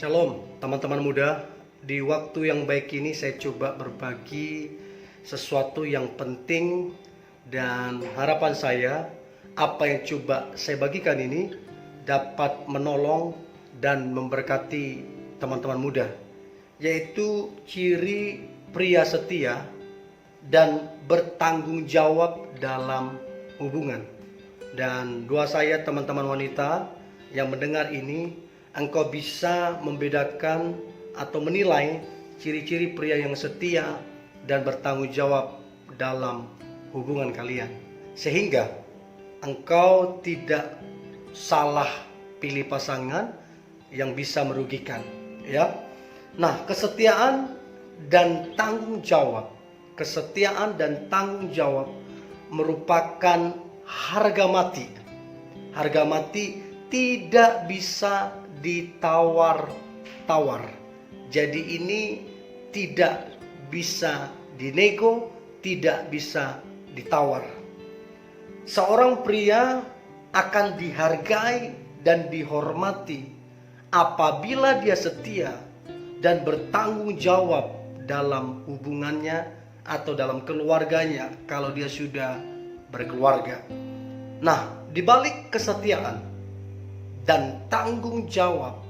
Shalom teman-teman muda. Di waktu yang baik ini saya coba berbagi sesuatu yang penting, dan harapan saya apa yang coba saya bagikan ini dapat menolong dan memberkati teman-teman muda, yaitu ciri pria setia dan bertanggung jawab dalam hubungan. Dan doa saya teman-teman wanita yang mendengar ini, engkau bisa membedakan atau menilai ciri-ciri pria yang setia dan bertanggung jawab dalam hubungan kalian, sehingga engkau tidak salah pilih pasangan yang bisa merugikan, ya. Nah, kesetiaan dan tanggung jawab, kesetiaan dan tanggung jawab merupakan harga mati. Harga mati tidak bisa ditawar-tawar. Jadi ini tidak bisa dinego, tidak bisa ditawar. Seorang pria akan dihargai dan dihormati apabila dia setia dan bertanggung jawab dalam hubungannya atau dalam keluarganya kalau dia sudah berkeluarga. Nah, di balik kesetiaan dan tanggung jawab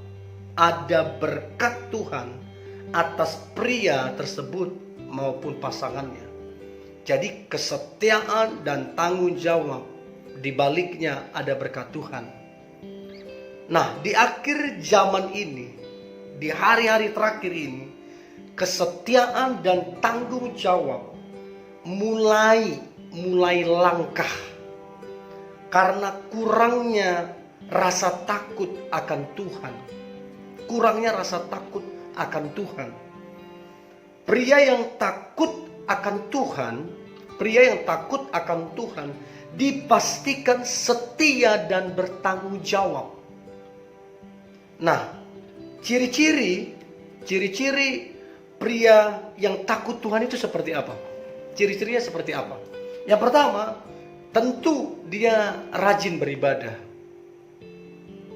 ada berkat Tuhan atas pria tersebut maupun pasangannya. Jadi kesetiaan dan tanggung jawab di baliknya ada berkat Tuhan. Nah, di akhir zaman ini, di hari-hari terakhir ini, kesetiaan dan tanggung jawab mulai langkah karena kurangnya rasa takut akan Tuhan. Kurangnya rasa takut akan Tuhan. Pria yang takut akan Tuhan, pria yang takut akan Tuhan dipastikan setia dan bertanggung jawab. Nah, ciri-ciri pria yang takut Tuhan itu seperti apa? Ciri-cirinya seperti apa? Yang pertama, tentu dia rajin beribadah.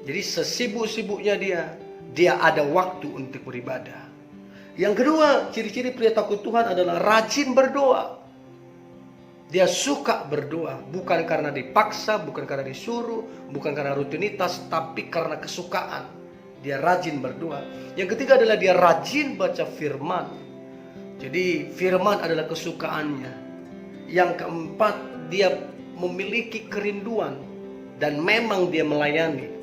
Jadi sesibuk-sibuknya dia ada waktu untuk beribadah. Yang kedua, ciri-ciri pria takut Tuhan adalah rajin berdoa. Dia suka berdoa, bukan karena dipaksa, bukan karena disuruh, bukan karena rutinitas, tapi karena kesukaan. Dia rajin berdoa. Yang ketiga adalah dia rajin baca firman. Jadi firman adalah kesukaannya. Yang keempat, dia memiliki kerinduan dan memang dia melayani.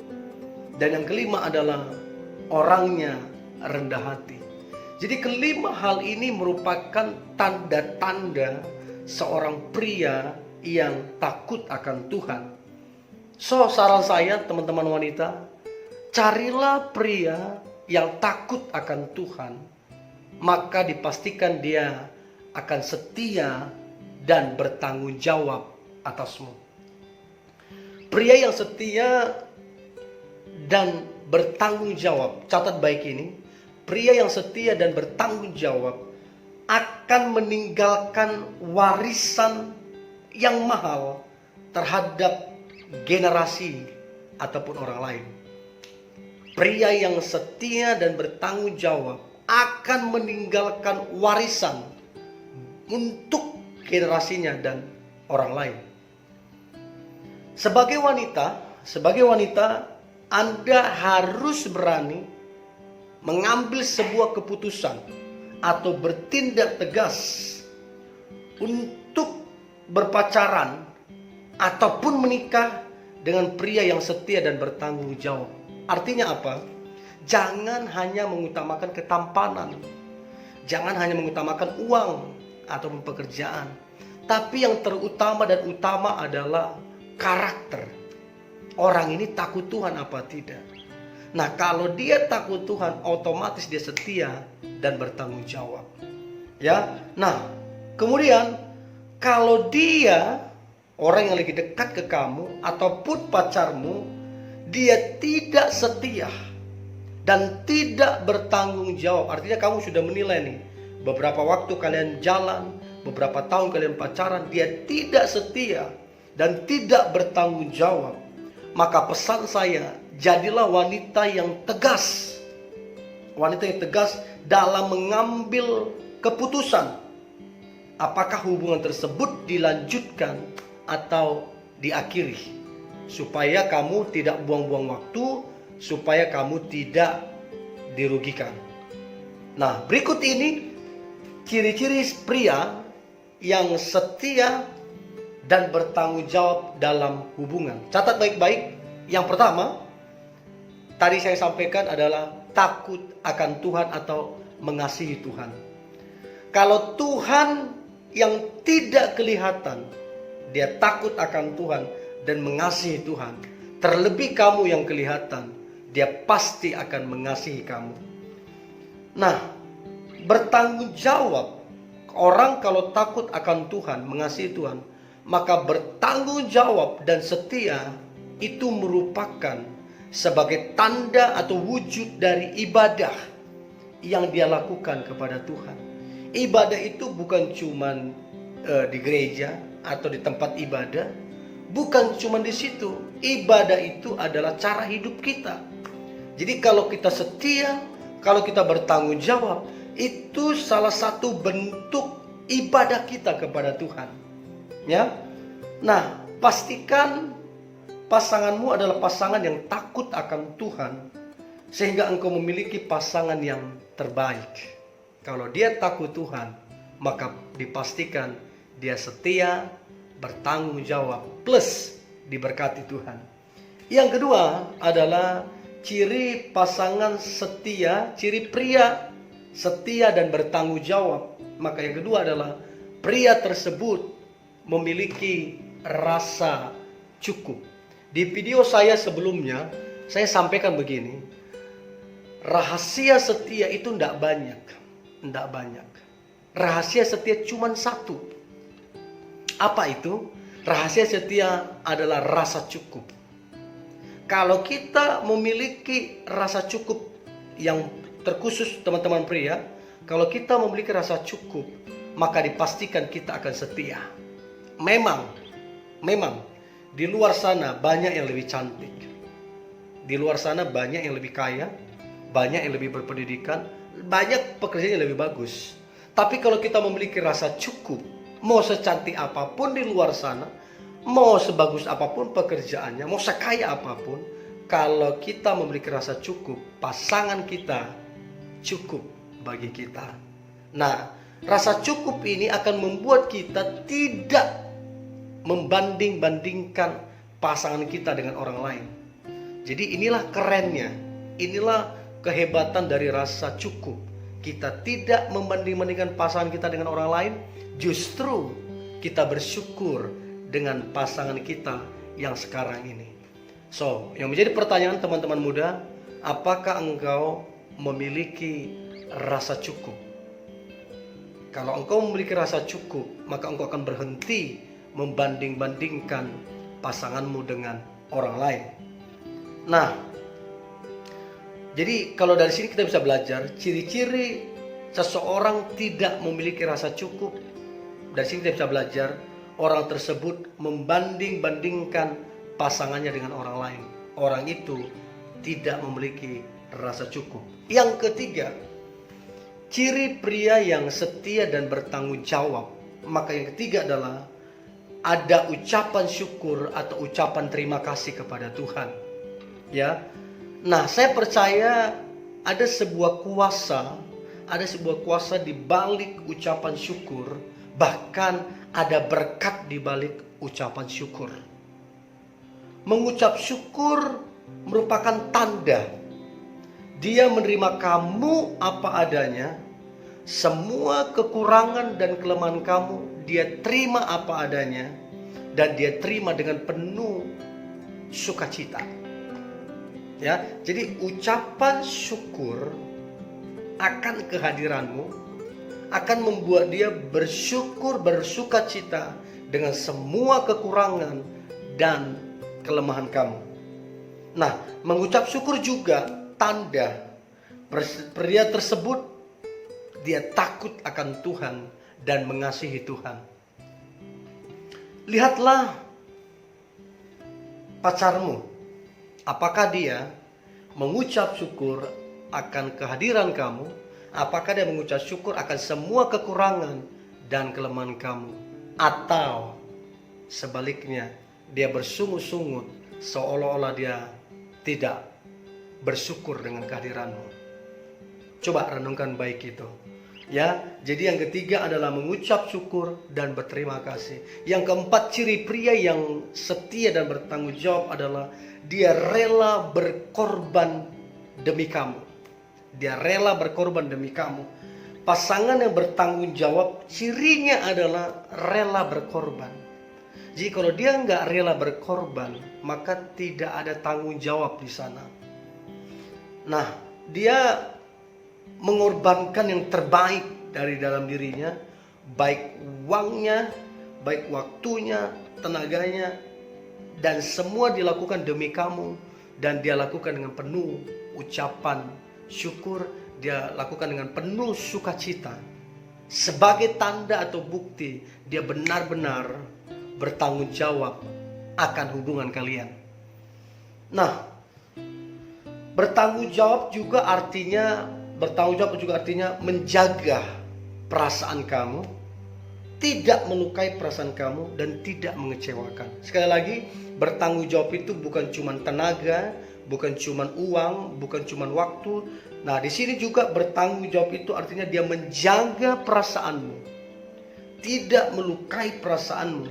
Dan yang kelima adalah orangnya rendah hati. Jadi kelima hal ini merupakan tanda-tanda seorang pria yang takut akan Tuhan. So, saran saya teman-teman wanita, carilah pria yang takut akan Tuhan, maka dipastikan dia akan setia dan bertanggung jawab atasmu. Pria yang setia dan bertanggung jawab, catat baik ini, pria yang setia dan bertanggung jawab akan meninggalkan warisan yang mahal terhadap generasi ataupun orang lain. Pria yang setia dan bertanggung jawab akan meninggalkan warisan untuk generasinya dan orang lain. Sebagai wanita, Anda harus berani mengambil sebuah keputusan atau bertindak tegas untuk berpacaran ataupun menikah dengan pria yang setia dan bertanggung jawab. Artinya apa? Jangan hanya mengutamakan ketampanan, jangan hanya mengutamakan uang ataupun pekerjaan, tapi yang terutama dan utama adalah karakter. Orang ini takut Tuhan apa tidak? Nah, kalau dia takut Tuhan, otomatis dia setia dan bertanggung jawab. Ya. Nah, kemudian kalau dia orang yang lagi dekat ke kamu ataupun pacarmu, dia tidak setia dan tidak bertanggung jawab. Artinya kamu sudah menilai nih, beberapa waktu kalian jalan, beberapa tahun kalian pacaran, dia tidak setia dan tidak bertanggung jawab. Maka pesan saya, jadilah wanita yang tegas. wanita yang tegas dalam mengambil keputusan apakah hubungan tersebut dilanjutkan atau diakhiri, supaya kamu tidak buang-buang waktu, supaya kamu tidak dirugikan. Nah, berikut ini ciri-ciri pria yang setia dan bertanggung jawab dalam hubungan. Catat baik-baik. Yang pertama, tadi saya sampaikan adalah takut akan Tuhan atau mengasihi Tuhan. Kalau Tuhan yang tidak kelihatan, dia takut akan Tuhan dan mengasihi Tuhan. Terlebih kamu yang kelihatan, dia pasti akan mengasihi kamu. Nah, bertanggung jawab. Orang kalau takut akan Tuhan, mengasihi Tuhan, maka bertanggung jawab dan setia itu merupakan sebagai tanda atau wujud dari ibadah yang dia lakukan kepada Tuhan. Ibadah itu bukan cuma di gereja atau di tempat ibadah, bukan cuma di situ. Ibadah itu adalah cara hidup kita. Jadi kalau kita setia, kalau kita bertanggung jawab, itu salah satu bentuk ibadah kita kepada Tuhan. Ya. Nah, pastikan pasanganmu adalah pasangan yang takut akan Tuhan, sehingga engkau memiliki pasangan yang terbaik. Kalau dia takut Tuhan, maka dipastikan dia setia, bertanggung jawab, plus diberkati Tuhan. Yang kedua adalah ciri pasangan setia, ciri pria setia dan bertanggung jawab. Maka yang kedua adalah pria tersebut memiliki rasa cukup. Di video saya sebelumnya, saya sampaikan begini. Rahasia setia itu tidak banyak. Tidak banyak. Rahasia setia cuma satu. Apa itu? Rahasia setia adalah rasa cukup. Kalau kita memiliki rasa cukup yang terkhusus teman-teman pria, kalau kita memiliki rasa cukup, maka dipastikan kita akan setia. Memang di luar sana banyak yang lebih cantik. Di luar sana banyak yang lebih kaya, banyak yang lebih berpendidikan, banyak pekerjaan yang lebih bagus. Tapi kalau kita memiliki rasa cukup, mau secantik apapun di luar sana, mau sebagus apapun pekerjaannya, mau sekaya apapun, kalau kita memiliki rasa cukup, pasangan kita cukup bagi kita. Nah, rasa cukup ini akan membuat kita tidak membanding-bandingkan pasangan kita dengan orang lain. Jadi inilah kerennya, inilah kehebatan dari rasa cukup. Kita tidak membanding-bandingkan pasangan kita dengan orang lain, justru kita bersyukur dengan pasangan kita yang sekarang ini. So, yang menjadi pertanyaan teman-teman muda, apakah engkau memiliki rasa cukup? Kalau engkau memiliki rasa cukup, maka engkau akan berhenti membanding-bandingkan pasanganmu dengan orang lain. Nah, jadi kalau dari sini kita bisa belajar ciri-ciri seseorang tidak memiliki rasa cukup. Dari sini kita bisa belajar orang tersebut membanding-bandingkan pasangannya dengan orang lain. Orang itu tidak memiliki rasa cukup. Yang ketiga, ciri pria yang setia dan bertanggung jawab. Maka yang ketiga adalah ada ucapan syukur atau ucapan terima kasih kepada Tuhan. Ya. Nah, saya percaya ada sebuah kuasa di balik ucapan syukur, bahkan ada berkat di balik ucapan syukur. Mengucap syukur merupakan tanda dia menerima kamu apa adanya. Semua kekurangan dan kelemahan kamu dia terima apa adanya, dan dia terima dengan penuh sukacita. Ya, jadi ucapan syukur akan kehadiranmu akan membuat dia bersyukur, bersukacita dengan semua kekurangan dan kelemahan kamu. Nah, mengucap syukur juga tanda pria tersebut dia takut akan Tuhan dan mengasihi Tuhan. Lihatlah pacarmu. Apakah dia mengucap syukur akan kehadiran kamu? Apakah dia mengucap syukur akan semua kekurangan dan kelemahan kamu? Atau sebaliknya, dia bersungut-sungut seolah-olah dia tidak bersyukur dengan kehadiranmu? Coba renungkan baik itu. Ya, jadi yang ketiga adalah mengucap syukur dan berterima kasih. Yang keempat, ciri pria yang setia dan bertanggung jawab adalah dia rela berkorban demi kamu. Dia rela berkorban demi kamu. Pasangan yang bertanggung jawab cirinya adalah rela berkorban. Jadi kalau dia nggak rela berkorban, maka tidak ada tanggung jawab di sana. Nah, dia mengorbankan yang terbaik dari dalam dirinya, baik uangnya, baik waktunya, tenaganya, dan semua dilakukan demi kamu. Dan dia lakukan dengan penuh ucapan syukur, dia lakukan dengan penuh sukacita. Sebagai tanda atau bukti dia benar-benar bertanggung jawab akan hubungan kalian. Nah, bertanggung jawab juga artinya menjaga perasaan kamu, tidak melukai perasaan kamu, dan tidak mengecewakan. Sekali lagi, bertanggung jawab itu bukan cuma tenaga, bukan cuma uang, bukan cuma waktu. Nah, di sini juga bertanggung jawab itu artinya dia menjaga perasaanmu, tidak melukai perasaanmu,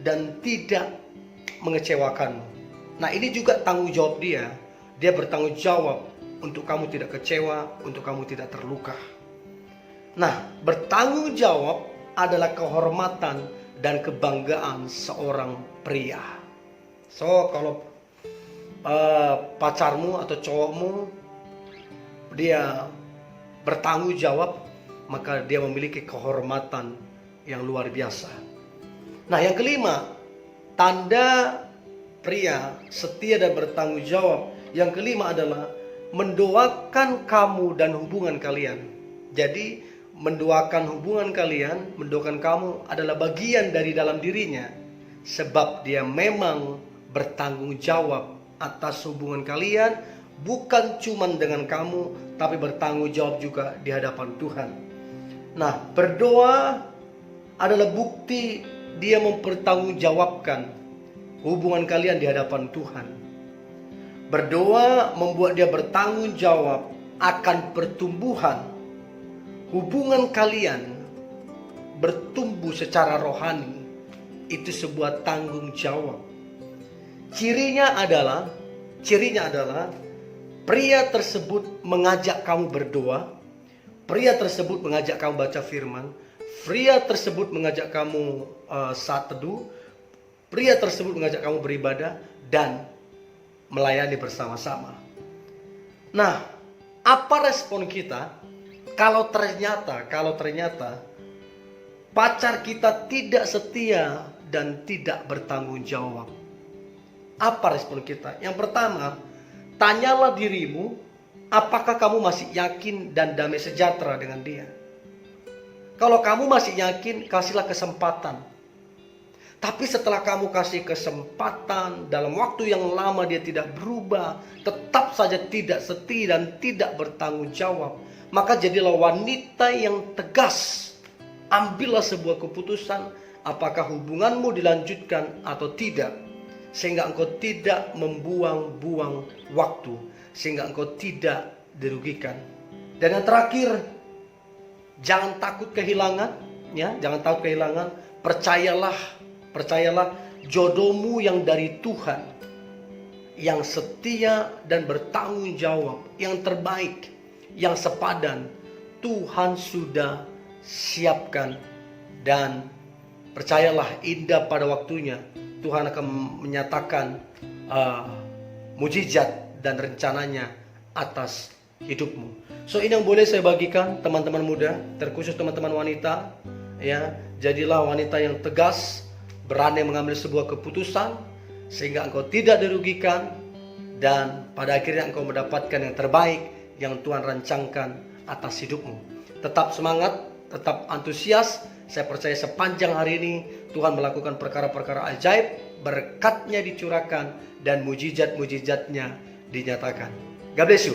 dan tidak mengecewakanmu. Nah, ini juga tanggung jawab dia. Dia bertanggung jawab untuk kamu tidak kecewa, untuk kamu tidak terluka. Nah, bertanggung jawab adalah kehormatan dan kebanggaan seorang pria. So, kalau pacarmu atau cowokmu dia bertanggung jawab, maka dia memiliki kehormatan yang luar biasa. Nah, yang kelima, tanda pria setia dan bertanggung jawab. Yang kelima adalah mendoakan kamu dan hubungan kalian. Jadi mendoakan hubungan kalian, mendoakan kamu adalah bagian dari dalam dirinya. Sebab dia memang bertanggung jawab atas hubungan kalian, bukan cuma dengan kamu, tapi bertanggung jawab juga di hadapan Tuhan. Nah, berdoa adalah bukti dia mempertanggungjawabkan hubungan kalian di hadapan Tuhan. Berdoa membuat dia bertanggung jawab akan pertumbuhan hubungan kalian, bertumbuh secara rohani. Itu sebuah tanggung jawab. Cirinya adalah pria tersebut mengajak kamu berdoa, pria tersebut mengajak kamu baca firman, pria tersebut mengajak kamu saat teduh, pria tersebut mengajak kamu beribadah dan melayani bersama-sama. Nah, apa respon kita kalau ternyata pacar kita tidak setia dan tidak bertanggung jawab? Apa respon kita? Yang pertama, tanyalah dirimu, apakah kamu masih yakin dan damai sejahtera dengan dia? Kalau kamu masih yakin, kasihlah kesempatan. Tapi setelah kamu kasih kesempatan, dalam waktu yang lama dia tidak berubah, tetap saja tidak setia dan tidak bertanggung jawab, maka jadilah wanita yang tegas. Ambillah sebuah keputusan, apakah hubunganmu dilanjutkan atau tidak, sehingga engkau tidak membuang-buang waktu, sehingga engkau tidak dirugikan. Dan yang terakhir, jangan takut kehilangan, ya, jangan takut kehilangan. Percayalah jodohmu yang dari Tuhan, yang setia dan bertanggung jawab, yang terbaik, yang sepadan, Tuhan sudah siapkan. Dan percayalah, indah pada waktunya Tuhan akan menyatakan mujizat dan rencananya atas hidupmu. So, ini yang boleh saya bagikan teman-teman muda, terkhusus teman-teman wanita, ya. Jadilah wanita yang tegas, berani mengambil sebuah keputusan sehingga engkau tidak dirugikan, dan pada akhirnya engkau mendapatkan yang terbaik yang Tuhan rancangkan atas hidupmu. Tetap semangat, tetap antusias. Saya percaya sepanjang hari ini Tuhan melakukan perkara-perkara ajaib, berkatnya dicurahkan dan mujizat-mujizatnya dinyatakan. God bless you.